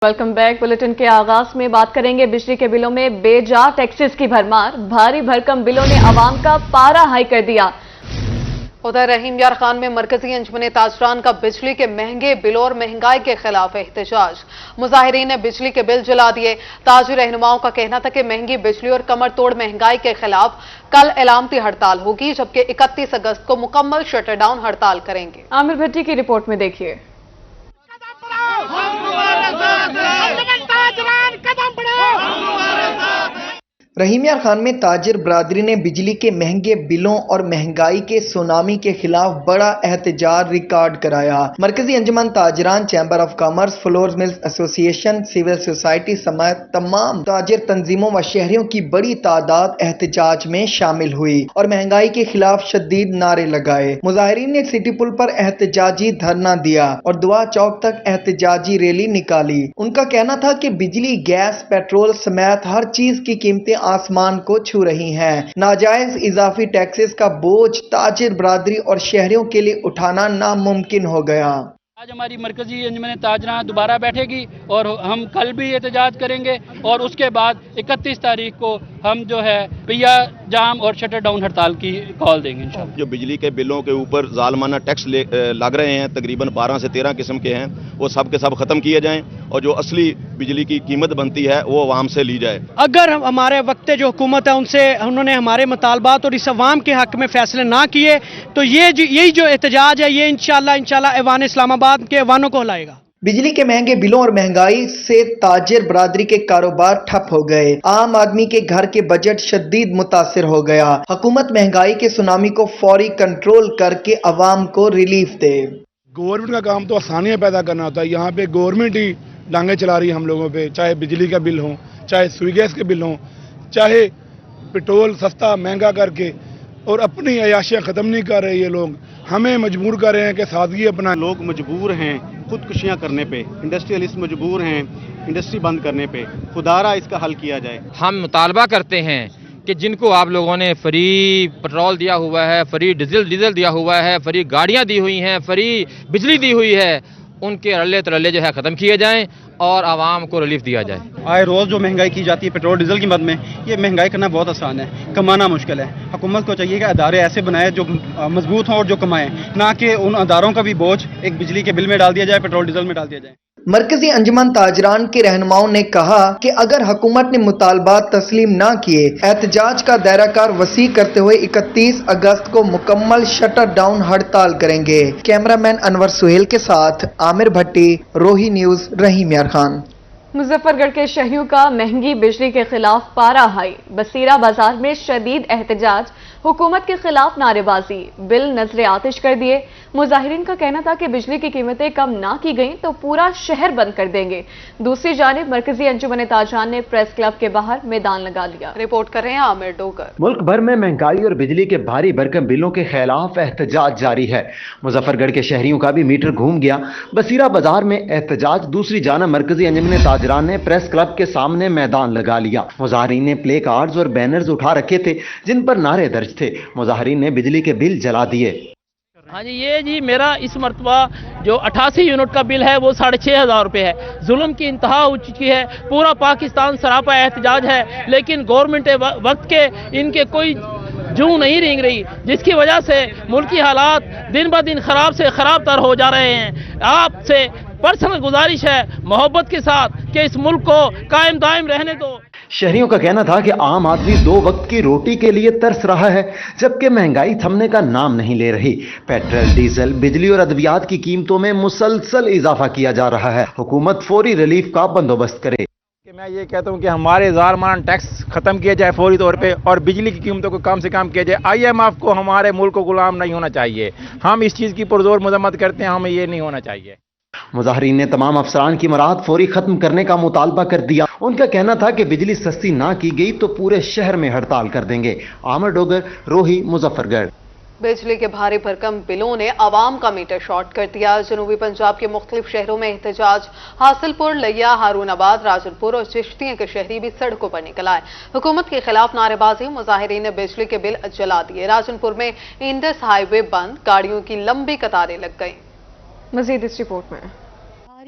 Welcome back. Bulletin के आगाज में बात करेंगे बिजली के बिलों में बेजा टैक्सेस की भरमार। भारी भरकम बिलों ने आवाम का पारा हाई कर दिया। उधर रहीम यार खान में मरकजी अंजुमन ताजरान का बिजली के महंगे बिलों और महंगाई के खिलाफ एहतजाज। मुजाहिरीन ने बिजली के बिल जला दिए। ताजी रहनुमाओं का कहना था कि महंगी बिजली और कमर तोड़ महंगाई के खिलाफ कल एलामती हड़ताल होगी, जबकि 31 अगस्त को मुकम्मल शटरडाउन हड़ताल करेंगे। आमिर भट्टी की रिपोर्ट में देखिए। रहीम यार खान में ताजिर बरादरी ने बिजली के महंगे बिलों और महंगाई के सुनामी के खिलाफ बड़ा एहतजाज रिकॉर्ड कराया। मरकजी अंजुमन ताजरान, chamber of commerce, flour mills association, civil society समेत तमाम ताजिर तंजीमों व शहरियों की बड़ी तादाद एहतजाज में शामिल हुई और महंगाई के खिलाफ शदीद नारे लगाए। मुजाहिरीन ने सिटी पुल पर एहतजाजी धरना दिया और दुआ चौक तक एहतजाजी रैली निकाली। उनका कहना था कि बिजली, गैस, पेट्रोल समेत हर चीज की कीमतें आसमान को छू रही हैं। नाजायज इजाफी टैक्सेस का बोझ ताजिर बरादरी और शहरियों के लिए उठाना नामुमकिन हो गया। आज हमारी मरकजी अंजुमन ताजरान दोबारा बैठेगी और हम कल भी एहतजाज करेंगे और उसके बाद 31 तारीख को हम जो है पिया जाम और शटर डाउन हड़ताल की कॉल देंगे इंशाअल्लाह। जो बिजली के बिलों के ऊपर जालमाना टैक्स लग रहे हैं, तकरीबन 12 से 13 किस्म के हैं, वो सब के सब खत्म किए जाएं और जो असली बिजली की कीमत बनती है वो अवाम से ली जाए। अगर हमारे वक्त जो हुकूमत है उन्होंने हमारे मुतालबात और इस अवाम के हक में फैसले ना किए तो यही जो एहतजाज है ये इंशाल्लाह ऐवान इस्लामाबाद के ऐवानों को हिलाएगा। बिजली के महंगे बिलों और महंगाई से ताजिर बरादरी के कारोबार ठप हो गए। आम आदमी के घर के बजट शदीद मुतासिर हो गया। हुकूमत महंगाई के सुनामी को फौरी कंट्रोल करके अवाम को रिलीफ दे। गवर्नमेंट का काम तो आसानियां पैदा करना होता है। यहाँ पे गवर्नमेंट ही डांगे चला रही है हम लोगों पे, चाहे बिजली का बिल हो, चाहे सुई गैस के बिल हो, चाहे पेट्रोल सस्ता महंगा करके, और अपनी अयाशियाँ ख़त्म नहीं कर रहे ये लोग। हमें मजबूर कर रहे हैं कि सादगी अपना। लोग मजबूर हैं खुदकुशियाँ करने पे, इंडस्ट्रियलिस्ट मजबूर हैं इंडस्ट्री बंद करने पे। खुदारा इसका हल किया जाए। हम मुतालबा करते हैं कि जिनको आप लोगों ने फ्री पेट्रोल दिया हुआ है, फ्री डीजल दिया हुआ है, फ्री गाड़ियाँ दी हुई हैं, फ्री बिजली दी हुई है, उनके रल्ले तरल्ले जो है ख़त्म किए जाएं और आवाम को रिलीफ दिया जाए। आए रोज़ जो महंगाई की जाती है पेट्रोल डीजल की मद में, ये महंगाई करना बहुत आसान है, कमाना मुश्किल है। हुकूमत को चाहिए कि अदारे ऐसे बनाए जो मजबूत हों और जो कमाएं, ना कि उन अदारों का भी बोझ एक बिजली के बिल में डाल दिया जाए, पेट्रोल डीजल में डाल दिया जाए। मरकजी अंजुमन ताजरान के रहनुमाओं ने कहा कि अगर हुकूमत ने मुतालबात तस्लीम ना किए, एहतजाज का दायराकार वसी करते हुए 31 अगस्त को मुकम्मल शटर डाउन हड़ताल करेंगे। कैमरामैन अनवर सुहेल के साथ आमिर भट्टी, रोही न्यूज, रहीम यार खान। मुजफ्फरगढ़ के शहरियों का महंगी बिजली के खिलाफ पारा हाई। बसीरा बाजार में शदीद एहतजाज, हुकूमत के खिलाफ नारेबाजी, बिल नजरे आतिश कर दिए। मुजाहिरीन का कहना था कि बिजली की कीमतें कम ना की गईं तो पूरा शहर बंद कर देंगे। दूसरी जानिब मरकजी अंजुमन ताजरान ने प्रेस क्लब के बाहर मैदान लगा लिया। रिपोर्ट कर रहे हैं आमिर डोगर। मुल्क भर में महंगाई और बिजली के भारी भरकम बिलों के खिलाफ एहतजाज जारी है। मुजफ्फरगढ़ के शहरियों का भी मीटर घूम गया। बसीरा बाजार में एहतजाज, दूसरी जानिब मरकजी अंजुमन ताजरान ने प्रेस क्लब के सामने मैदान लगा लिया। मुजाहिरीन ने प्ले कार्ड्स और बैनर्स उठा रखे थे जिन पर नारे दर्ज थे। मुजाहिरीन ने बिजली के बिल जला दिए। हाँ जी, ये जी मेरा इस मरतबा जो 88 यूनिट का बिल है वो 6,500 रुपये है। जुल्म की इंतहा हो चुकी है। पूरा पाकिस्तान सरापा एहतजाज है, लेकिन गवर्नमेंट वक्त के इनके कोई जूं नहीं रेंग रही, जिसकी वजह से मुल्की हालात दिन ब दिन खराब से खराब तर हो जा रहे हैं। आपसे पर्सनल गुजारिश है मोहब्बत के साथ कि इस मुल्क को कायम दायम रहने दो। शहरियों का कहना था कि आम आदमी 2 वक्त की रोटी के लिए तरस रहा है, जबकि महंगाई थमने का नाम नहीं ले रही। पेट्रोल, डीजल, बिजली और अद्वियात की कीमतों में मुसलसल इजाफा किया जा रहा है। हुकूमत फौरी रिलीफ का बंदोबस्त करे। मैं ये कहता हूँ कि हमारे ज़ारमान टैक्स खत्म किया जाए फौरी तौर पे और बिजली की कीमतों को कम से कम किया जाए। IMF को हमारे मुल्क को गुलाम नहीं होना चाहिए। हम इस चीज़ की पुरजोर मजम्मत करते हैं, हमें ये नहीं होना चाहिए। मुजाहिरीन ने तमाम अफसरान की मराद फौरी खत्म करने का मुतालबा कर दिया। उनका कहना था कि बिजली सस्ती ना की गई तो पूरे शहर में हड़ताल कर देंगे। आमिर डोगर, रोही, मुजफ्फरगढ़। बिजली के भारी भरकम बिलों ने आवाम का मीटर शॉर्ट कर दिया। जनूबी पंजाब के मुख्तलिफ शहरों में एहतजाज। हासिलपुर, लिया, हारूनाबाद, राजनपुर और चिश्तिया के शहरी भी सड़कों पर निकल आए। हुकूमत के खिलाफ नारेबाजी। मुजाहिरीन ने बिजली के बिल जला दिए। राजनपुर में इंडस हाईवे बंद, गाड़ियों की लंबी कतारें लग गई। मजीद इस रिपोर्ट में।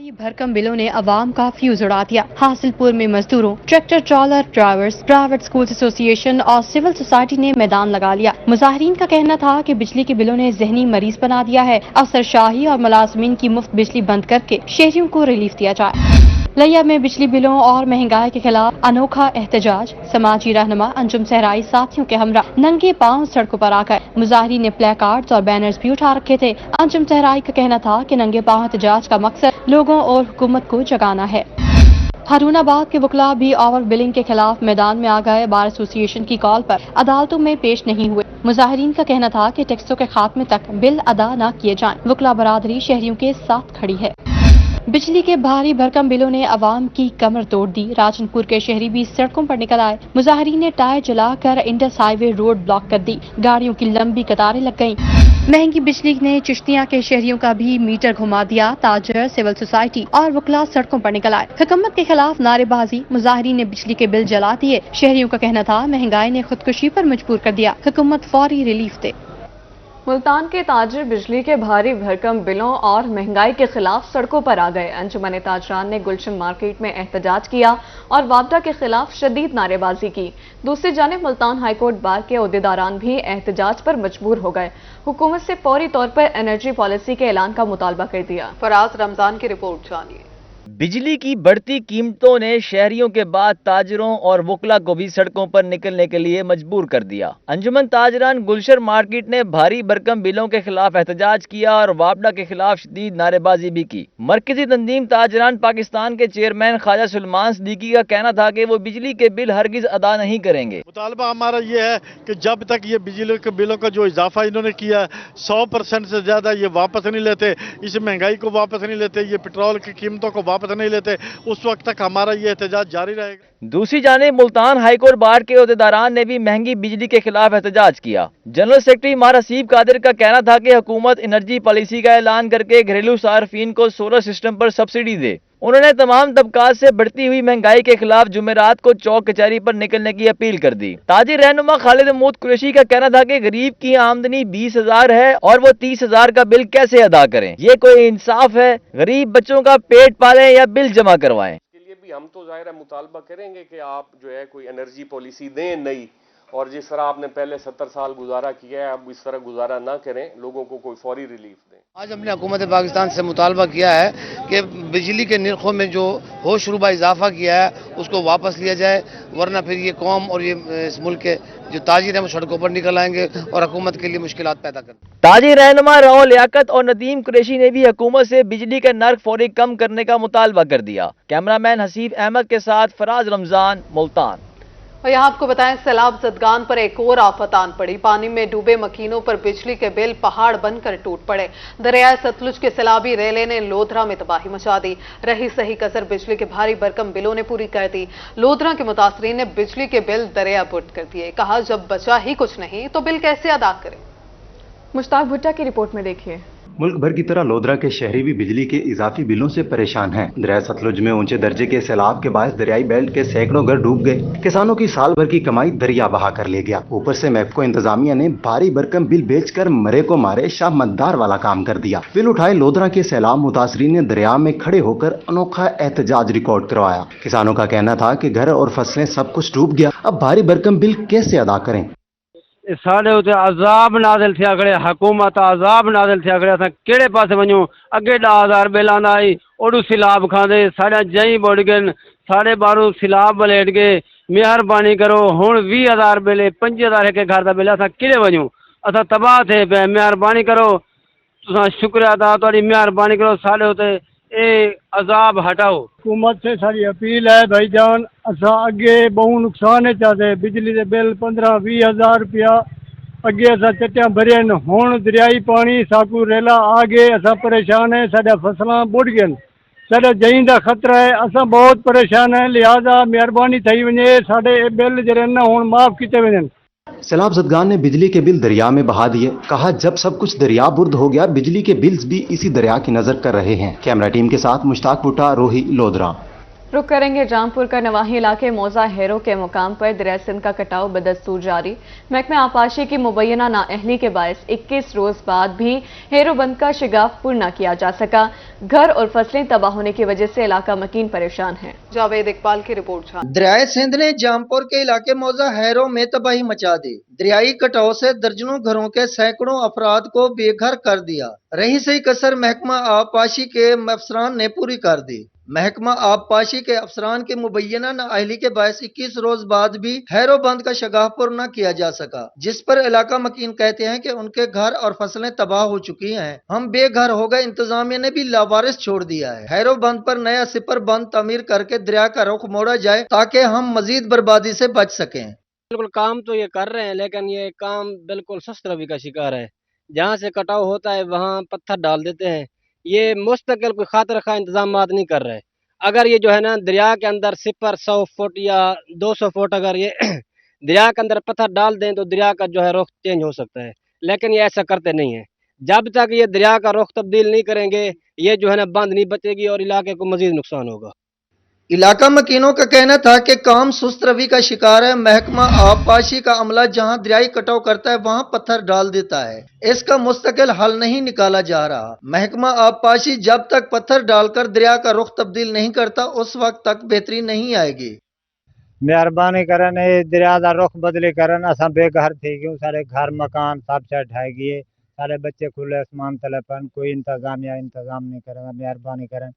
भारी भरकम बिलों ने अवाम का फ्यूज उड़ा दिया। हासिलपुर में मजदूरों, tractor trawler drivers, private school association और सिविल सोसाइटी ने मैदान लगा लिया। मुजाहिरीन का कहना था कि बिजली के बिलों ने जहनी मरीज बना दिया है। अफसरशाही और मुलाजमीन की मुफ्त बिजली बंद करके शहरियों को रिलीफ दिया जाए। लिया में बिजली बिलों और महंगाई के खिलाफ अनोखा एहतजाज। समाजी रहनुमा अंजुम सहराई साथियों के हमरा नंगे पांव सड़कों पर आ गए। मुजाहिरीन ने प्ले कार्ड्स और बैनर्स भी उठा रखे थे। अंजुम सहराई का कहना था कि नंगे पांव एहतजाज का मकसद लोगों और हुकूमत को जगाना है। हारूनाबाद के वकला भी ओवर बिलिंग के खिलाफ मैदान में आ गए। बार एसोसिएशन की कॉल पर अदालतों में पेश नहीं हुए। मुजाहिरीन का कहना था कि टैक्सों के खात्मे तक बिल अदा न किए जाएं। वकला बरादरी शहरियों के साथ खड़ी है। बिजली के भारी भरकम बिलों ने अवाम की कमर तोड़ दी। राजनपुर के शहरी भी सड़कों पर निकल आए। मुजाहिरीन ने टायर जलाकर इंडस हाईवे रोड ब्लॉक कर दी। गाड़ियों की लंबी कतारें लग गईं। महंगी बिजली ने चिश्तिया के शहरियों का भी मीटर घुमा दिया। ताजर, सिविल सोसाइटी और वकला सड़कों पर निकल आए। हुकूमत के खिलाफ नारेबाजी। मुजाहिरीन ने बिजली के बिल जला दिए। शहरियों का कहना था महंगाई ने खुदकुशी पर मजबूर कर दिया, हुकूमत फौरी रिलीफ दे। मुल्तान के ताजिर बिजली के भारी भरकम बिलों और महंगाई के खिलाफ सड़कों पर आ गए। अंजुमन ताजरान ने गुलशन मार्केट में एहतजाज किया और वापडा के खिलाफ शदीद नारेबाजी की। दूसरी जानिब मुल्तान हाईकोर्ट बार के अहदेदारान भी एहतजाज पर मजबूर हो गए। हुकूमत से फौरी तौर पर एनर्जी पॉलिसी के ऐलान का मुतालबा कर दिया। फराज रमजान की रिपोर्ट जानिए। बिजली की बढ़ती कीमतों ने शहरियों के बाद ताजरों और वकला को भी सड़कों पर निकलने के लिए मजबूर कर दिया। अंजुमन ताजरान गुलशन मार्केट ने भारी भरकम बिलों के खिलाफ एहतजाज किया और वापडा के खिलाफ शदीद नारेबाजी भी की। मरकजी तंजीम ताजरान पाकिस्तान के चेयरमैन ख्वाजा सुलेमान सिद्दीकी का कहना था कि वो बिजली के बिल हरगिज अदा नहीं करेंगे। मुतालबा हमारा ये है कि जब तक ये बिजली के बिलों का जो इजाफा इन्होंने किया 100% से ज्यादा ये वापस नहीं लेते, इस महंगाई को वापस नहीं लेते, ये पेट्रोल की कीमतों को वापस नहीं लेते, उस वक्त तक हमारा ये एहतजाज जारी रहेगा। दूसरी जानिब मुल्तान हाईकोर्ट बार के अहदेदारान ने भी महंगी बिजली के खिलाफ एहतजाज किया। जनरल सेक्रेटरी मार हसीब कादिर का कहना था कि हुकूमत एनर्जी पॉलिसी का ऐलान करके घरेलू सार्फिन को सोलर सिस्टम पर सब्सिडी दे। उन्होंने तमाम तबकात से बढ़ती हुई महंगाई के खिलाफ जुमेरात को चौक कचहरी पर निकलने की अपील कर दी। ताजिर रहनुमा खालिद महमूद कुरैशी का कहना था कि गरीब की आमदनी 20,000 है और वो 30,000 का बिल कैसे अदा करें? ये कोई इंसाफ है? गरीब बच्चों का पेट पालें या बिल जमा करवाएं? हम तो जाहिर है मुतालबा करेंगे कि आप जो है कोई एनर्जी पॉलिसी दें नई, और जिस तरह आपने पहले 70 साल गुजारा किया है अब इस तरह गुजारा ना करें, लोगों को कोई फौरी रिलीफ दें। आज हमने हुकूमत पाकिस्तान से मुतालबा किया है कि बिजली के निर्खों में जो होश रुबा इजाफा किया है उसको वापस लिया जाए, वरना फिर ये कौम और ये इस मुल्क के जो ताजिर हैं वो सड़कों पर निकल आएंगे और हुकूमत के लिए मुश्किलात पैदा कर। ताजिर रहनुमा राव लियाकत और नदीम कुरैशी ने भी हुकूमत से बिजली का नर्क फौरी कम करने का मुतालबा कर दिया। कैमरामैन हसीब अहमद के साथ फराज रमजान, मुल्तान। और यहाँ आपको बताएं, सैलाब जदगान पर एक और आफत आन पड़ी। पानी में डूबे मकीनों पर बिजली के बिल पहाड़ बनकर टूट पड़े। दरियाए सतलुज के सैलाबी रेले ने लोधरा में तबाही मचा दी। रही सही कसर बिजली के भारी भरकम बिलों ने पूरी कर दी। लोधरा के मुतासरीन ने बिजली के बिल दरिया बुर्द कर दिए। कहा जब बचा ही कुछ नहीं तो बिल कैसे अदा करें? मुश्ताक भुट्टा की रिपोर्ट में देखिए। मुल्क भर की तरह लोधरा के शहरी भी बिजली के इजाफी बिलों से परेशान हैं। दरिया सतलुज में ऊंचे दर्जे के सैलाब के बायस दरियाई बेल्ट के सैकड़ों घर डूब गए। किसानों की साल भर की कमाई दरिया बहा कर ले गया। ऊपर से महकमा इंतजामिया ने भारी भरकम बिल बेचकर मरे को मारे शाह मद्दार वाला काम कर दिया। बिल उठाए लोधरा के सैलाब मुतासरीन ने दरिया में खड़े होकर अनोखा एहतजाज रिकॉर्ड करवाया। किसानों का कहना था कि घर और फसलें सब कुछ डूब गया, अब भारी भरकम बिल कैसे अदा करें? साढ़े उते अजाब नाज़िल थिया करे, हुकूमत अजाब नाज़िल थिया करे। असां केड़े पासे वञूं? अगे 10,000 बिल आंदा आई, ओडू सिलाब खांदे साढ़ा जई बुड़ गए, 12.5 सिलाब बलेट गए। मेहरबानी करो हुण 20,000 बिल 5,000 एक घर दा बिल, असां किड़े वञूं? असां तबाह थे पे। मेहरबानी करो, तुसां शुक्रिया अदा तुहाडी मेहरबानी करो, साढ़े उते ए अजाब हटाओ। हुकूमत से सारी अपील है भाईजान, असा अगे बहु नुकसान है चाहते। बिजली के बिल 15-20 हज़ार रुपया अगे असा चट्टियां भरे, हुण दरियाई पानी साकू रेला आ गए, असा परेशान है, साडा फसलां बुड़ गए, साडा जई का खतरा है, असा बहुत परेशान है। लिहाजा मेहरबानी थी वजे साडे बिल जरे न हुण माफ किए वजन। सैलाब जदगान ने बिजली के बिल दरिया में बहा दिए। कहा जब सब कुछ दरिया बुर्द हो गया, बिजली के बिल्स भी इसी दरिया की नजर कर रहे हैं। कैमरा टीम के साथ मुश्ताक भुट्टा, रोही, लोधरा। रुक करेंगे जामपुर का नवाही इलाके मौजा हेरो के मुकाम पर दरिया सिंध का कटाव बदस्तूर जारी। महकमा आबपाशी की मुबैना नाअहली के बायस 21 रोज बाद भी हेरो बंद का शिगाफ पूर्ण न किया जा सका। घर और फसलें तबाह होने की वजह से इलाका मकीन परेशान है। जावेद इकबाल की रिपोर्ट। दरिया सिंध ने जामपुर के इलाके मौजा हैरो में तबाही मचा दी। दरियाई कटाव से दर्जनों घरों के सैकड़ों अफराद को बेघर कर दिया। रही सही कसर महकमा आबपाशी के अफसरान ने पूरी कर दी। महकमा आबपाशी के अफसरान के मुबैना नाअहली के बायस 21 रोज बाद भी हैरो बंद का शगाफ पूर्ण न किया जा सका, जिस पर इलाका मकीन कहते हैं कि उनके घर और फसलें तबाह हो चुकी हैं। हम बेघर हो गए, इंतजामिया ने भी लावारिस छोड़ दिया है। हैरो बंद पर नया सिपर बंद तमीर करके दरिया का रुख मोड़ा जाए ताकि हम मजीद बर्बादी से बच सकें। बिल्कुल काम तो ये कर रहे हैं, लेकिन ये काम बिल्कुल सुस्त रवि का शिकार है। जहाँ से कटाव होता है वहाँ पत्थर डाल देते हैं। ये मुस्तकिल कोई खातिर खा इंतजाम नहीं कर रहे। अगर ये जो है ना दरिया के अंदर सिपर 100 फुट या 200 फुट अगर ये दरिया के अंदर पत्थर डाल दें तो दरिया का जो है रुख चेंज हो सकता है, लेकिन ये ऐसा करते नहीं है। जब तक ये दरिया का रुख तब्दील नहीं करेंगे ये जो है ना बंद नहीं बचेगी और इलाके को मजीद नुकसान होगा। इलाका मकीनों का कहना था कि काम सुस्त रवि का शिकार है। महकमा आबपाशी का अमला जहां दरियाई कटाव करता है वहां पत्थर डाल देता है। इसका मुस्तकिल हल नहीं निकाला जा रहा। महकमा आबपाशी जब तक पत्थर डालकर दरिया का रुख तब्दील नहीं करता उस वक्त तक बेहतरी नहीं आएगी। मेहरबानी करन दरिया का रुख बदली करन। असा बेघर थी क्यों, सारे घर मकान सब से ढाई गए, सारे बच्चे खुले आसमान तलेपन, कोई इंतजाम नहीं करन। मेहरबानी करन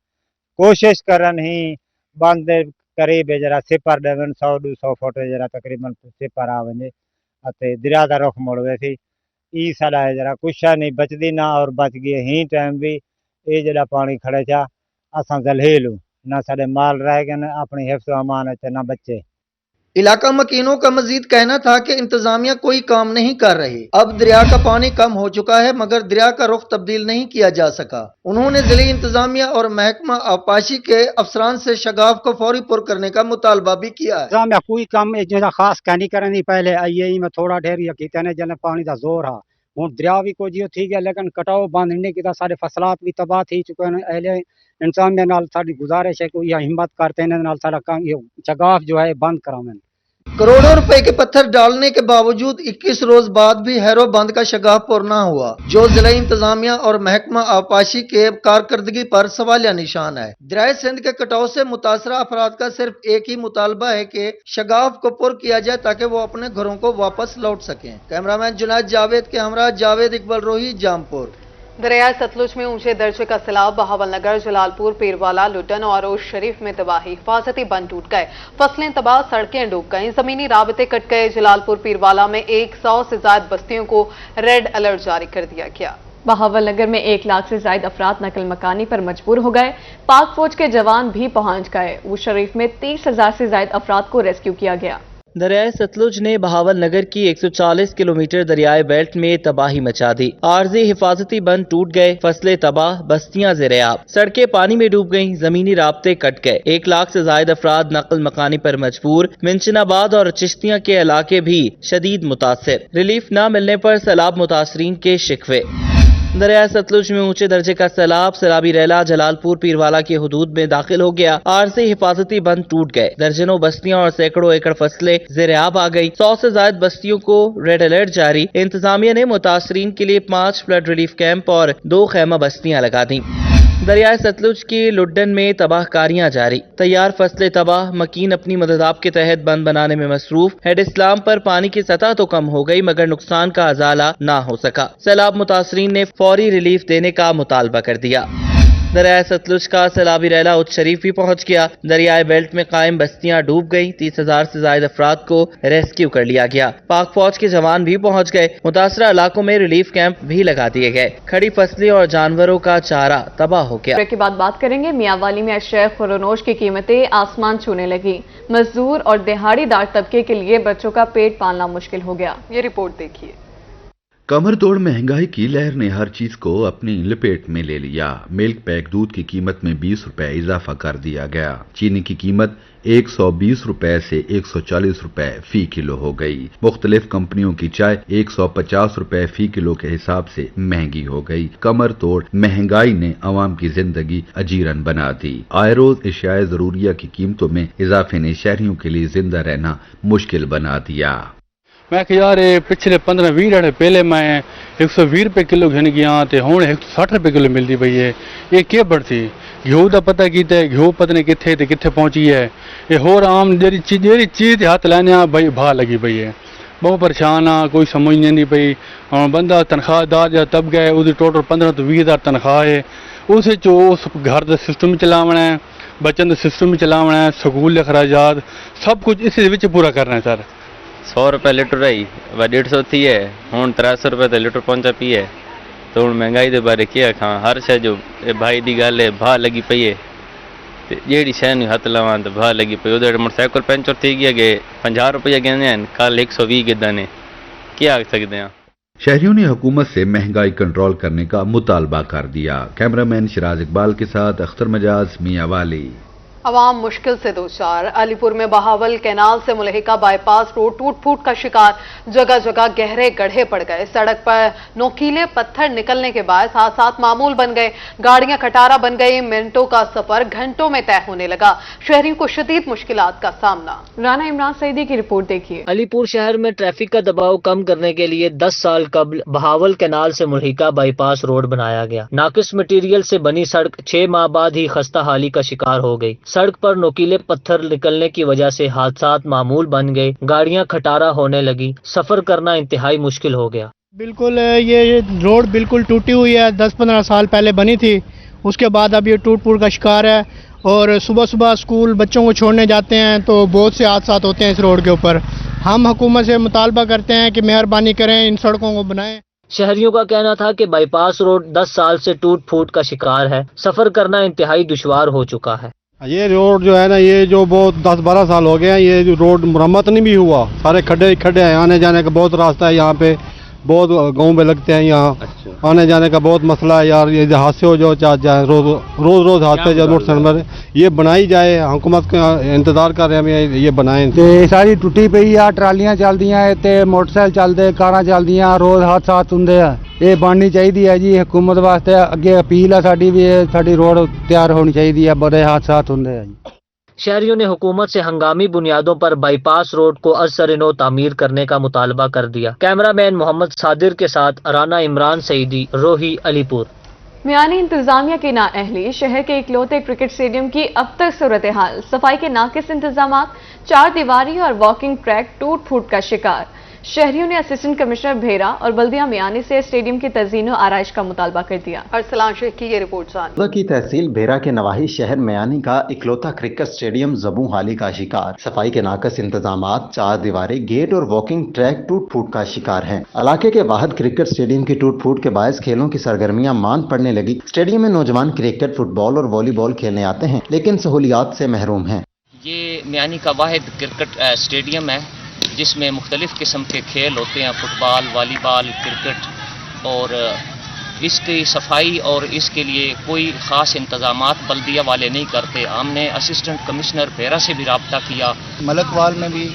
कोशिश करन ही बंद करीब जरा सिपर देवन 100-200 फुट जरा तकरीबन सिपर आ वजे अते दरिया का रुख मुड़वे थी। ई साडा जरा कुछ नहीं बचदी ना और बच गए ही टाइम भी ये जरा पानी खड़े था असा जलहेलू ना साडे माल रह गए ना अपनी हिफ्ज़ अमान है ना बच्चे। इलाका मकीनों का मजीद कहना था कि इंतजामिया कोई काम नहीं कर रही। अब दरिया का पानी कम हो चुका है मगर दरिया का रुख तब्दील नहीं किया जा सका। उन्होंने जिले इंतजामिया और महकमा आबपाशी के अफसरान से शगाफ को फौरी पुर करने का मुतालबा भी किया है। कोई काम जो खास कहनी करनी पहले आई में थोड़ा ढेर यकीन जन पानी का जोर है हूँ दरिया भी को जियो ठीक है, लेकिन कटाव बंद नहीं किया। सारे फसलात भी तबाह थी चुके हैं। अहले इंतजामिया नाल साडी गुजारिश है कि यह हिम्मत करते हैं नाल साडा काम ये शगाफ जो है बंद करावें। करोड़ों रुपए के पत्थर डालने के बावजूद 21 रोज बाद भी हैरो बंद का शगाफ पूर्ण न हुआ, जो जिला इंतजामिया और महकमा आबपाशी के कारकर्दगी पर सवालिया निशान है। दरिया सिंध के कटाव से मुतासरा अफराद का सिर्फ एक ही मुतालबा है कि शगाफ को पुर किया जाए ताकि वो अपने घरों को वापस लौट सकें। कैमरामैन जुनायद जावेद के हमरा जावेद इकबाल रोही, जामपुर। दरिया सतलुज में ऊंचे दर्जे का सैलाब बहावलनगर, जलालपुर, पीरवाला, लुटन और ओश शरीफ में तबाही। हिफाजती बंद टूट गए, फसलें तबाह, सड़कें डूब गईं, जमीनी राबते कट गए। जलालपुर पीरवाला में 100 से ज्यादा बस्तियों को रेड अलर्ट जारी कर दिया गया। बहावलनगर में 1 लाख से ज्यादा अफराद नकल मकानी पर मजबूर हो गए। पाक फौज के जवान भी पहुंच गए। ओश शरीफ में 30,000 से ज्यादा अफराद को रेस्क्यू किया गया। दरियाए सतलुज ने बहावल नगर की 140 किलोमीटर दरियाई बेल्ट में तबाही मचा दी। आर्जी हिफाजती बंद टूट गए, फसलें तबाह, बस्तियां ज़ेर-ए-आब, सड़कें पानी में डूब गईं, जमीनी राब्ते कट गए। 1 लाख से ज्यादा अफराद नकल मकानी पर मजबूर। मिंचनाबाद और चिश्तियां के इलाके भी शदीद मुतासिर। रिलीफ न मिलने पर सैलाब मुतासरीन के शिकवे। दरिया सतलुज में ऊंचे दर्जे का सैलाब सैलाबी रैला जलालपुर पीरवाला की हुदूद में दाखिल हो गया। आरजी हिफाजती बंद टूट गए। दर्जनों बस्तियां और सैकड़ों एकड़ फसलें ज़ेर-ए-आब आ गई। 100 से ज्यादा बस्तियों को रेड अलर्ट जारी। इंतजामिया ने मुतासरीन के लिए 5 फ्लड रिलीफ कैंप और 2 खैमा बस्तियां लगा दी। दरियाए सतलुज की लुड्डन में तबाहकारियां जारी। तैयार फसलें तबाह, मकीन अपनी मददाब के तहत बंद बनाने में मसरूफ। हेड इस्लाम पर पानी की सतह तो कम हो गई मगर नुकसान का अजाला ना हो सका। सैलाब मुतासरीन ने फौरी रिलीफ देने का मुतालबा कर दिया। दरियाए सतलुज का सैलाबी रैला उच्च शरीफ भी पहुंच गया। दरियाई बेल्ट में कायम बस्तियां डूब गईं। 30,000 से ज्यादा अफराद को रेस्क्यू कर लिया गया। पाक फौज के जवान भी पहुंच गए। मुतासरा इलाकों में रिलीफ कैंप भी लगा दिए गए। खड़ी फसलें और जानवरों का चारा तबाह हो गया। के बाद बात करेंगे मियांवाली में अशरफ खुरनोश की कीमतें आसमान छूने लगी। मजदूर और दिहाड़ीदार तबके के लिए बच्चों का पेट पालना मुश्किल हो गया। ये रिपोर्ट देखिए। कमर तोड़ महंगाई की लहर ने हर चीज को अपनी लपेट में ले लिया। मिल्क पैक दूध की कीमत में 20 रुपए इजाफा कर दिया गया। चीनी की कीमत 120 रुपए से 140 रुपए फी किलो हो गई। मुख्तलिफ कंपनियों की चाय 150 रुपए फी किलो के हिसाब से महंगी हो गई। कमर तोड़ महंगाई ने आवाम की जिंदगी अजीरन बना दी। आए रोज एशियाए जरूरिया की कीमतों में इजाफे ने शहरियों के लिए जिंदा रहना मुश्किल बना दिया। मैं कि यार पिछले 15-20 दिन पहले मैं 120 रुपए किलो घिन गया तो हूँ 160 रुपए किलो मिलती पई है। ये क्या बढ़ती घ्यू का पता किया घ्यू पता नहीं कितने तो कितने पहुँची है। ये होर आम जी चीज़ हाथ लाने भाई भा लगी पई है। बहुत परेशान हाँ, कोई समझ नहीं पई। और बंदा तनख्वाहदार जब तब गए उसकी टोटल 15 तो 20 हज़ार तनख्वाह है। उस घर का सिस्टम चलावना है, बच्चों का सिस्टम चलावना है, स्कूल के खराजात सब कुछ इस पूरा करना है सर। 100 रुपए लीटर रही 150 थी है हूँ 300 रुपए तो लीटर पहुंचा पी है। तो हूँ महंगाई के बारे क्या खां हर शह जो भाई की गल है भा लगी पई है। जी शह हथ लावां तो भा लगी पई। उधर मोटरसाइकिल पंचर थी गया कि 50 रुपया कहने हैं कल 120 गिदा ने क्या आख सकते हैं। शहरियों ने हुकूमत से महंगाई कंट्रोल करने का मुतालबा कर दिया। कैमरामैन शिराज इकबाल के साथ अख्तर मजाज मियां वाली। अवाम मुश्किल से दो चार। अलीपुर में बहावल कैनाल से मुलहिका बाईपास रोड टूट फूट का शिकार। जगह जगह गहरे गड्ढे पड़ गए। सड़क पर नोकीले पत्थर निकलने के बाद हादसात मामूल बन गए। गाड़ियां खटारा बन गई। मिनटों का सफर घंटों में तय होने लगा। शहरियों को शदीद मुश्किलात का सामना। राना इमरान सईदी की रिपोर्ट देखिए। अलीपुर शहर में ट्रैफिक का दबाव कम करने के लिए 10 साल कबल बहावल कैनाल से मुलहिका बाईपास रोड बनाया गया। नाकिस मटीरियल से बनी सड़क 6 माह बाद ही खस्ता हाली का शिकार हो गई। सड़क पर नोकीले पत्थर निकलने की वजह से हादसात मामूल बन गए। गाड़ियां खटारा होने लगी। सफर करना इंतहाई मुश्किल हो गया। बिल्कुल ये रोड बिल्कुल टूटी हुई है। 10-15 साल पहले बनी थी, उसके बाद अब ये टूट फूट का शिकार है। और सुबह सुबह स्कूल बच्चों को छोड़ने जाते हैं तो बहुत से हादसात होते हैं इस रोड के ऊपर। हम हुकूमत से मुतालबा करते हैं कि मेहरबानी करें, इन सड़कों को बनाएं। शहरियों का कहना था कि बाईपास रोड 10 साल से टूट फूट का शिकार है। सफर करना इंतहाई दुश्वार हो चुका है। ये रोड जो है ना, ये जो बहुत 10-12 साल हो गए हैं, ये रोड मरम्मत नहीं भी हुआ। सारे खड्डे हैं। आने जाने का बहुत रास्ता है यहाँ पे, बहुत गाँव में लगते हैं यहाँ। आने जाने का बहुत मसला है यार। ये हादसे हो जाए रोज हादसे जो मोटरसाइकिल पर ये बनाई जाए। हुकूमत का इंतजार कर रहे हैं ये बनाएं। ते सारी टुटी पई आ, ट्रालियां चलदियां ते मोटरसाइकिल चलदे, कारां चलदियां, रोज हादसात हुंदे आ। ये बननी चाहिए है जी हुकूमत वास्ते। अगे अपील है साडी भी साडी रोड तैयार होनी चाहिए है। बड़े हादसात हुंदे हैं जी। शहरियों ने हुकूमत से हंगामी बुनियादों पर बाईपास रोड को असर-ए-नौ तामीर करने का मुतालबा कर दिया। कैमरामैन मोहम्मद सादिर के साथ राना इमरान सईदी, रोही, अलीपुर। मियानी इंतजामिया की नाअहली। शहर के इकलौते क्रिकेट स्टेडियम की अब तक सूरत हाल। सफाई के नाकिस इंतजाम, 4 दीवारी और वॉकिंग ट्रैक टूट फूट का शिकार। शहरियों ने असिस्टेंट कमिश्नर भेरा और बल्दिया मियानी से स्टेडियम की तज़ीन और आराइश का मुतालबा कर दिया। अरसलान शेख की ये रिपोर्ट जान। की तहसील भेरा के नवाही शहर मियानी का इकलौता क्रिकेट स्टेडियम जबू हाली का शिकार। सफाई के नाकस इंतजाम, 4 दीवारें, गेट और वॉकिंग ट्रैक टूट फूट का शिकार है। इलाके के वाहिद क्रिकेट स्टेडियम की टूट फूट के बायस खेलों की सरगर्मियां मांद पड़ने लगी। स्टेडियम में नौजवान क्रिकेट, फुटबॉल और वॉलीबॉल खेलने आते हैं, लेकिन सहूलियात से महरूम हैं। ये मियानी का वाहिद क्रिकेट स्टेडियम है जिसमें मुख्तलिफ़ किस्म के खेल होते हैं, फुटबॉल, वॉलीबॉल, क्रिकेट। और इसकी सफाई और इसके लिए कोई ख़ास इंतज़ामात बल्दिया वाले नहीं करते। हमने असिस्टेंट कमिश्नर भेरा से भी रब्ता किया। मलकवाल में भी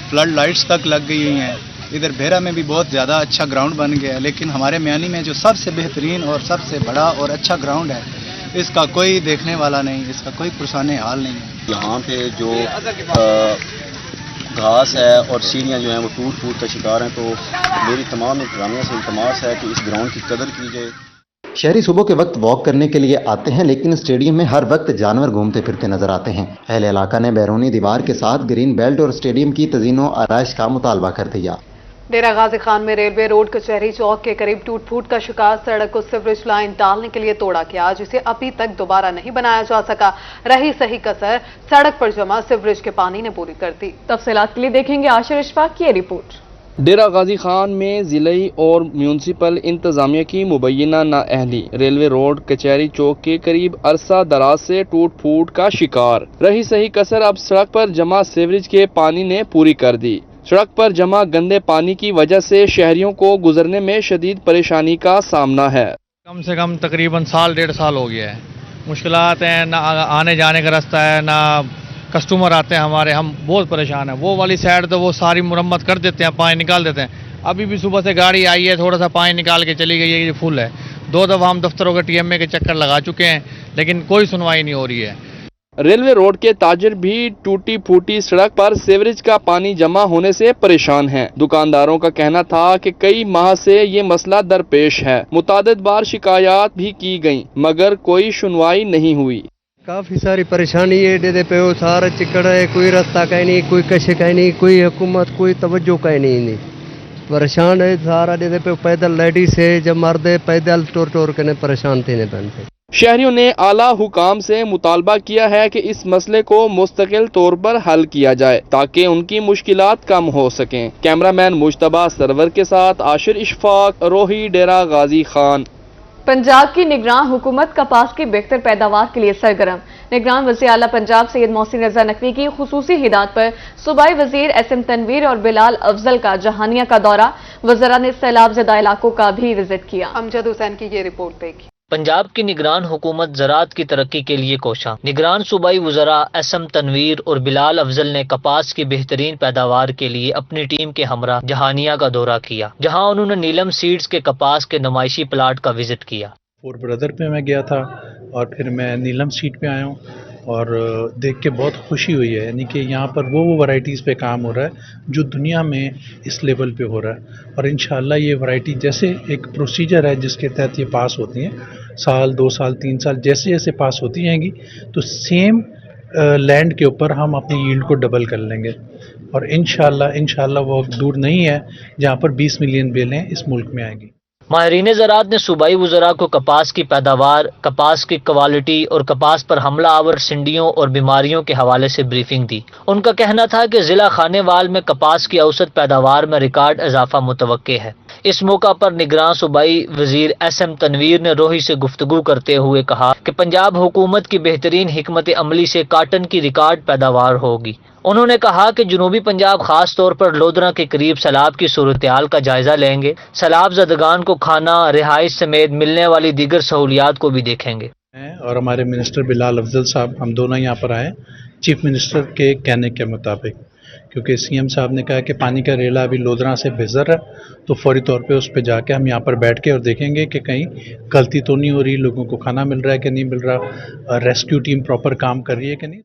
फ्लड लाइट्स तक लग गई हुई हैं। इधर भेरा में भी बहुत ज़्यादा अच्छा ग्राउंड बन गया है, लेकिन हमारे मियानी में जो सबसे बेहतरीन और सबसे बड़ा और अच्छा ग्राउंड है, इसका कोई देखने वाला नहीं, इसका कोई पुरसाने हाल नहीं है। यहाँ पे जो घास है और सीढ़ियाँ जो हैं वो टूट फूट का शिकार हैं। तो मेरी तमाम इंतजामिया से इल्तमास है कि इस ग्राउंड की कदर की जाए। शहरी सुबह के वक्त वॉक करने के लिए आते हैं, लेकिन स्टेडियम में हर वक्त जानवर घूमते फिरते नजर आते हैं। अहले इलाका ने बैरूनी दीवार के साथ ग्रीन बेल्ट और स्टेडियम की तज़ीनो आराइश का मुतालबा कर दिया। डेरा गाजी खान में रेलवे रोड कचहरी चौक के करीब टूट फूट का शिकार। सड़क को सीवरेज लाइन डालने के लिए तोड़ा गया, जिसे अभी तक दोबारा नहीं बनाया जा सका। रही सही कसर सड़क पर जमा सीवरेज के पानी ने पूरी कर दी। तफसीलात के लिए देखेंगे आशिर इशफाक की रिपोर्ट। डेरा गाजी खान में जिले और म्यूनसिपल इंतजामिया की मुबैना नाअहली। रेलवे रोड कचहरी चौक के करीब अरसा दराज से टूट फूट का शिकार। रही सही कसर अब सड़क पर जमा सीवरेज के पानी ने पूरी कर दी। सड़क पर जमा गंदे पानी की वजह से शहरियों को गुजरने में शदीद परेशानी का सामना है। कम से कम तकरीबन साल 1.5 साल हो गया है। मुश्किलात हैं, ना आने जाने का रास्ता है, ना कस्टमर आते हैं हमारे, हम बहुत परेशान हैं। वो वाली साइड तो वो सारी मुरम्मत कर देते हैं, पानी निकाल देते हैं। अभी भी सुबह से गाड़ी आई है, थोड़ा सा पानी निकाल के चली गई है, ये फुल है। 2 दफ़ा हम दफ्तरों के TMA के चक्कर लगा चुके हैं, लेकिन कोई सुनवाई नहीं हो रही है। रेलवे रोड के ताजिर भी टूटी फूटी सड़क पर सीवरेज का पानी जमा होने से परेशान हैं। दुकानदारों का कहना था कि कई माह से ये मसला दरपेश है। मुतादिद बार शिकायत भी की गई मगर कोई सुनवाई नहीं हुई। काफ़ी सारी परेशानी है, दे पे वो सारा चिकड़ है, कोई रास्ता का नहीं, कोई कशे का नहीं, कोई हुकूमत कोई तवज्जो का नहीं। परेशान है सारा, दे पे पैदल लेडीज है, जब मर्द पैदल टोर करने परेशान थे बनते। शहरियों ने आला हुकाम से मुतालबा किया है कि इस मसले को मुस्तकिल तौर पर हल किया जाए ताकि उनकी मुश्किलात कम हो सकें। कैमरामैन मुश्तबा सरवर के साथ आशिर इशफाक, रोही, डेरा गाजी खान। पंजाब की निगरान हुकूमत कपास की बेहतर पैदावार के लिए सरगर्म। निगरान वज़ीर आला पंजाब सैयद मोहसिन रजा नकवी की खुसूसी हिदायत पर सूबाई वज़ीर SM तनवीर और बिलाल अफजल का जहानिया का दौरा। वज़रा ने सैलाब ज़दा इलाकों का भी विजिट किया। अमजद हुसैन की ये रिपोर्ट देखिए। पंजाब की निगरान हुकूमत ज़राअत की तरक्की के लिए कोशा। निगरान सूबाई वज़रा SM तनवीर और बिलाल अफजल ने कपास की बेहतरीन पैदावार के लिए अपनी टीम के हमरा जहानिया का दौरा किया, जहां उन्होंने नीलम सीड्स के कपास के नुमाइशी प्लाट का विजिट किया। फोर ब्रदर पे मैं गया था और फिर मैं नीलम सीड पे आया हूँ और देख के बहुत खुशी हुई है। यानी कि यहाँ पर वो वैरायटीज़ पे काम हो रहा है जो दुनिया में इस लेवल पे हो रहा है और इंशाल्लाह ये वैरायटी जैसे एक प्रोसीजर है जिसके तहत ये पास होती हैं, साल 2 साल 3 साल जैसे जैसे पास होती जाएंगी तो सेम लैंड के ऊपर हम अपनी यील्ड को डबल कर लेंगे और इंशाल्लाह वो दूर नहीं है जहाँ पर 20 मिलियन बेलें इस मुल्क में आएंगी। माहिरीन ज़राअत ने सूबाई वज़रा को कपास की पैदावार, कपास की क्वालिटी और कपास पर हमला आवर सिंडियों और बीमारियों के हवाले से ब्रीफिंग दी। उनका कहना था कि ज़िला खानेवाल में कपास की औसत पैदावार में रिकॉर्ड इजाफा मुतवक्के है। इस मौका पर निगरान सूबाई वज़ीर SM तनवीर ने रोही से गुफ्तगू करते हुए कहा कि पंजाब हुकूमत की बेहतरीन हिकमत अमली से काटन की रिकॉर्ड पैदावार होगी। उन्होंने कहा कि जनूबी पंजाब खास तौर पर लोधरा के करीब सैलाब की सूरत-ए-हाल का जायजा लेंगे। सैलाब ज़दगान को खाना, रिहाइश समेत मिलने वाली दीगर सहूलियात को भी देखेंगे। और हमारे मिनिस्टर बिलाल अफजल साहब, हम दोनों यहाँ पर आए चीफ मिनिस्टर के कहने के मुताबिक, क्योंकि CM साहब ने कहा कि पानी का रेला अभी लोधरा से बेहतर है तो फौरी तौर पे उस पर जाके हम यहाँ पर बैठ के और देखेंगे कि कहीं गलती तो नहीं हो रही, लोगों को खाना मिल रहा है कि नहीं मिल रहा, रेस्क्यू टीम प्रॉपर काम कर रही है कि नहीं।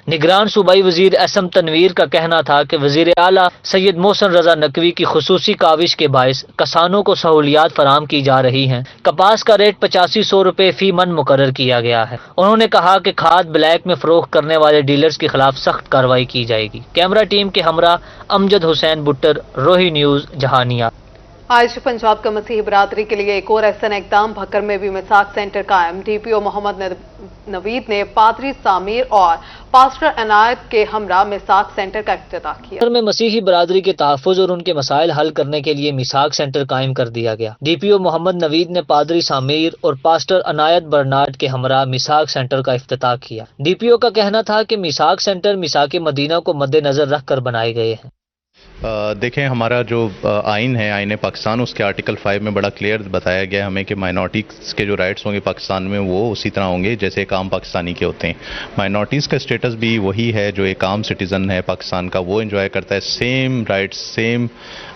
निगरान सूबाई वज़ीर SM तनवीर का कहना था कि वज़ीर आला सैयद मोहसिन रजा नकवी की खुसूसी काविश के बायस किसानों को सहूलियात फराम की जा रही हैं। कपास का रेट 8500 रुपये फी मन मुकर्रर किया गया है। उन्होंने कहा कि खाद ब्लैक में फरोख्त करने वाले डीलर्स के खिलाफ सख्त कार्रवाई की जाएगी। कैमरा टीम के हमरा अमजद हुसैन बुट्टर, रोही न्यूज़, जहानिया। आज पंजाब का मसीही बरादरी के लिए एक और ऐसा इकदाम। भक्कर में भी मिसाक सेंटर कायम। DPO मोहम्मद नवीद ने पादरी सामिर और पास्टर अनायत के हमरा मिसाक सेंटर का इफ्तिताह किया। भक्कर में मसीही बरादरी के तहफ़्फ़ुज़ और उनके मसाइल हल करने के लिए मिसाक सेंटर कायम कर दिया गया। DPO मोहम्मद नवीद ने पादरी सामिर और पास्टर अनायत बर्नार्ड के हमरा मिसाक सेंटर का इफ्तिताह किया। DPO का कहना था कि मिसाक सेंटर मिसाक मदीना को मद्देनजर रखकर बनाए गए हैं। देखें, हमारा जो आइन है, आइन पाकिस्तान, उसके आर्टिकल 5 में बड़ा क्लियर बताया गया है हमें कि माइनॉरिटीज़ के जो राइट्स होंगे पाकिस्तान में वो उसी तरह होंगे जैसे एक आम पाकिस्तानी के होते हैं। माइनॉरिटीज़ का स्टेटस भी वही है जो एक आम सिटीज़न है पाकिस्तान का, वो एंजॉय करता है। सेम राइट्स, सेम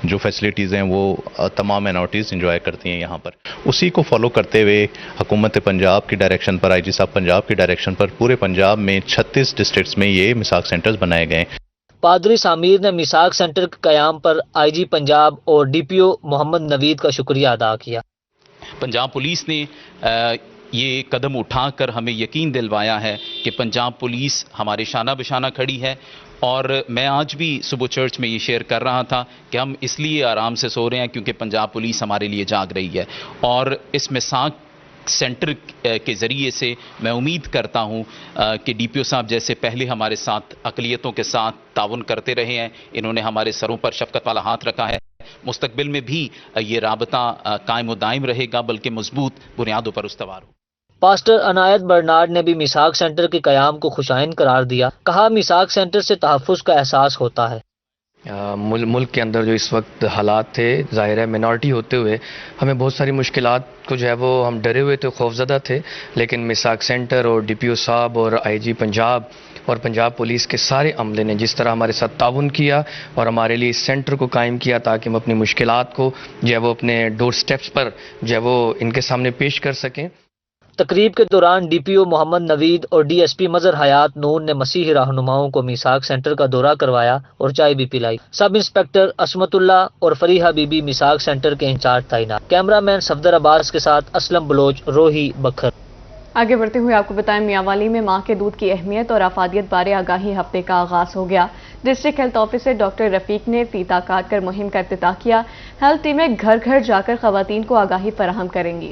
जो फैसिलिटीज़ हैं वो तमाम माइनॉरिटीज़ एंजॉय करती हैं यहाँ पर। उसी को फॉलो करते हुए हुकूमत पंजाब की डायरेक्शन पर, IG साहब पंजाब की डायरेक्शन पर पूरे पंजाब में 36 डिस्ट्रिक्ट्स में ये मिसाक सेंटर्स बनाए गए। पादरी सामिर ने मिसाक सेंटर के क़याम पर IG पंजाब और DPO मोहम्मद नवीद का शुक्रिया अदा किया। पंजाब पुलिस ने ये कदम उठाकर हमें यकीन दिलवाया है कि पंजाब पुलिस हमारे शाना बशाना खड़ी है। और मैं आज भी सुबह चर्च में ये शेयर कर रहा था कि हम इसलिए आराम से सो रहे हैं क्योंकि पंजाब पुलिस हमारे लिए जाग रही है। और इस मिसाक सेंटर के ज़रिए से मैं उम्मीद करता हूं कि DPO साहब जैसे पहले हमारे साथ अक़लियतों के साथ ताउन करते रहे हैं, इन्होंने हमारे सरों पर शफ़क़त वाला हाथ रखा है। मुस्तक़बिल में भी ये राबता कायम व दायम रहेगा, बल्कि मजबूत बुनियादों पर उस्तवार हो। पास्टर अनायत बर्नार्ड ने भी मिसाक सेंटर के क़याम को खुशाइन करार दिया। कहा, मिसाक सेंटर से तहफ़्फ़ुज़ का एहसास होता है। ملک کے اندر جو اس وقت حالات تھے، ظاہر ہے منارٹی ہوتے ہوئے ہمیں بہت ساری مشکلات کو جو ہے وہ ہم ڈرے ہوئے تھے، خوفزدہ تھے، لیکن میثاق سینٹر اور ڈی پی او صاحب اور آئی جی پنجاب اور پنجاب پولیس کے سارے عملے نے جس طرح ہمارے ساتھ تعاون کیا اور ہمارے لیے اس سینٹر کو قائم کیا تاکہ ہم اپنی مشکلات کو جو ہے وہ اپنے ڈور سٹیپس پر جو ہے وہ ان کے سامنے پیش کر سکیں۔ تقریب کے دوران ڈی پی او محمد نوید اور ڈی ایس پی مظہر حیات نور نے مسیحی رہنماؤں کو میثاق سینٹر کا دورہ کروایا اور چائے بھی پلائی۔ سب انسپکٹر عصمت اللہ اور فریحہ بی بی میثاق سینٹر کے انچارج تعینات۔ کیمرہ مین صفدر عباس کے ساتھ اسلم بلوچ، روہی، بکھر۔ آگے بڑھتے ہوئے آپ کو بتائیں میاوالی میں ماں کے دودھ کی اہمیت اور افادیت بارے آگاہی ہفتے کا آغاز ہو گیا۔ ڈسٹرکٹ ہیلتھ آفیسر ڈاکٹر رفیق نے فیتا کاٹ کر مہم کا افتتاح کیا۔ ہیلتھ ٹیمیں گھر گھر جا کر خواتین کو آگاہی فراہم کریں گی۔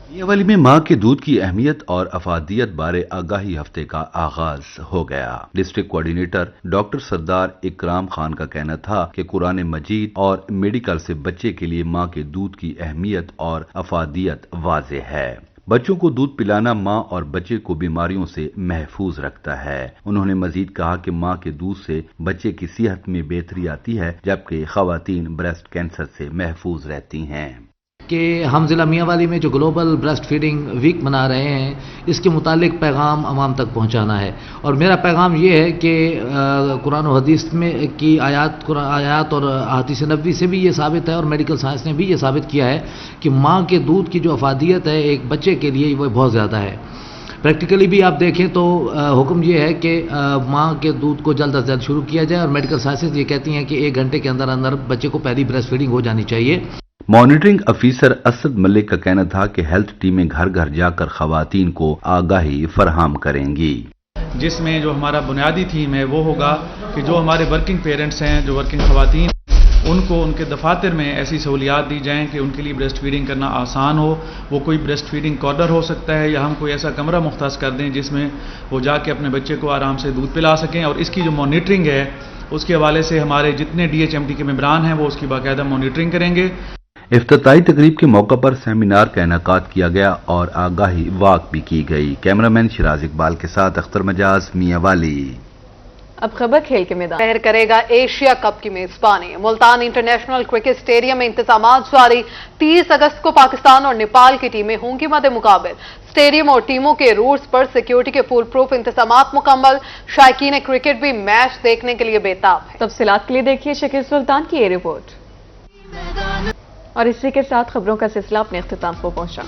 میاوالی میں ماں کے دودھ کی اہمیت اور افادیت بارے آگاہی ہفتے کا آغاز ہو گیا۔ ڈسٹرکٹ کوارڈینیٹر ڈاکٹر سردار اکرام خان کا کہنا تھا کہ قرآن مجید اور میڈیکل سے بچے کے لیے ماں کے دودھ کی اہمیت اور افادیت واضح ہے۔ بچوں کو دودھ پلانا ماں اور بچے کو بیماریوں سے محفوظ رکھتا ہے۔ انہوں نے مزید کہا کہ ماں کے دودھ سے بچے کی صحت میں بہتری آتی ہے جبکہ خواتین بریسٹ کینسر سے محفوظ رہتی ہیں۔ کہ ہم ضلع میاوالی میں جو گلوبل بریسٹ فیڈنگ ویک منا رہے ہیں، اس کے متعلق پیغام عوام تک پہنچانا ہے، اور میرا پیغام یہ ہے کہ قرآن و حدیث میں کی آیات اور احادیث نبوی سے بھی یہ ثابت ہے اور میڈیکل سائنس نے بھی یہ ثابت کیا ہے کہ ماں کے دودھ کی جو افادیت ہے ایک بچے کے لیے وہ بہت زیادہ ہے۔ پریکٹیکلی بھی آپ دیکھیں تو حکم یہ ہے کہ ماں کے دودھ کو جلد از جلد شروع کیا جائے، اور میڈیکل سائنسز یہ کہتی ہیں کہ 1 گھنٹے کے اندر اندر بچے کو پہلی بریسٹ فیڈنگ ہو جانی چاہیے۔ مانیٹرنگ افیسر اسد ملک کا کہنا تھا کہ ہیلتھ ٹیمیں گھر گھر جا کر خواتین کو آگاہی فراہم کریں گی، جس میں جو ہمارا بنیادی تھیم ہے وہ ہوگا کہ جو ہمارے ورکنگ پیرنٹس ہیں، جو ورکنگ خواتین، ان کو ان کے دفاتر میں ایسی سہولیات دی جائیں کہ ان کے لیے بریسٹ فیڈنگ کرنا آسان ہو۔ وہ کوئی بریسٹ فیڈنگ کارنر ہو سکتا ہے، یا ہم کوئی ایسا کمرہ مختص کر دیں جس میں وہ جا کے اپنے بچے کو آرام سے دودھ پلا سکیں، اور اس کی جو مانیٹرنگ ہے اس کے حوالے سے ہمارے جتنے ڈی ایچ ایم ٹی کے ممبران ہیں وہ اس کی باقاعدہ مانیٹرنگ کریں گے۔ افتتاحی تقریب کے موقع پر سیمینار کا انعقاد کیا گیا اور آگاہی واک بھی کی گئی۔ کیمرامین شراز اقبال کے ساتھ اختر مجاز، میاوالی۔ اب خبر کھیل کے میدان۔ شہر کرے گا ایشیا کپ کی میزبانی۔ ملتان انٹرنیشنل کرکٹ اسٹیڈیم میں انتظامات جاری۔ 30 اگست کو پاکستان اور نیپال کی ٹیمیں ہوں گی مد مقابل۔ اسٹیڈیم اور ٹیموں کے روٹس پر سیکیورٹی کے فول پروف انتظامات مکمل۔ شائقین کرکٹ بھی میچ دیکھنے کے لیے بےتاب ہیں۔ تفصیلات کے لیے دیکھیے شکیل سلطان کی یہ رپورٹ۔ اور اسی کے ساتھ خبروں کا سلسلہ اپنے اختتام کو پہنچا۔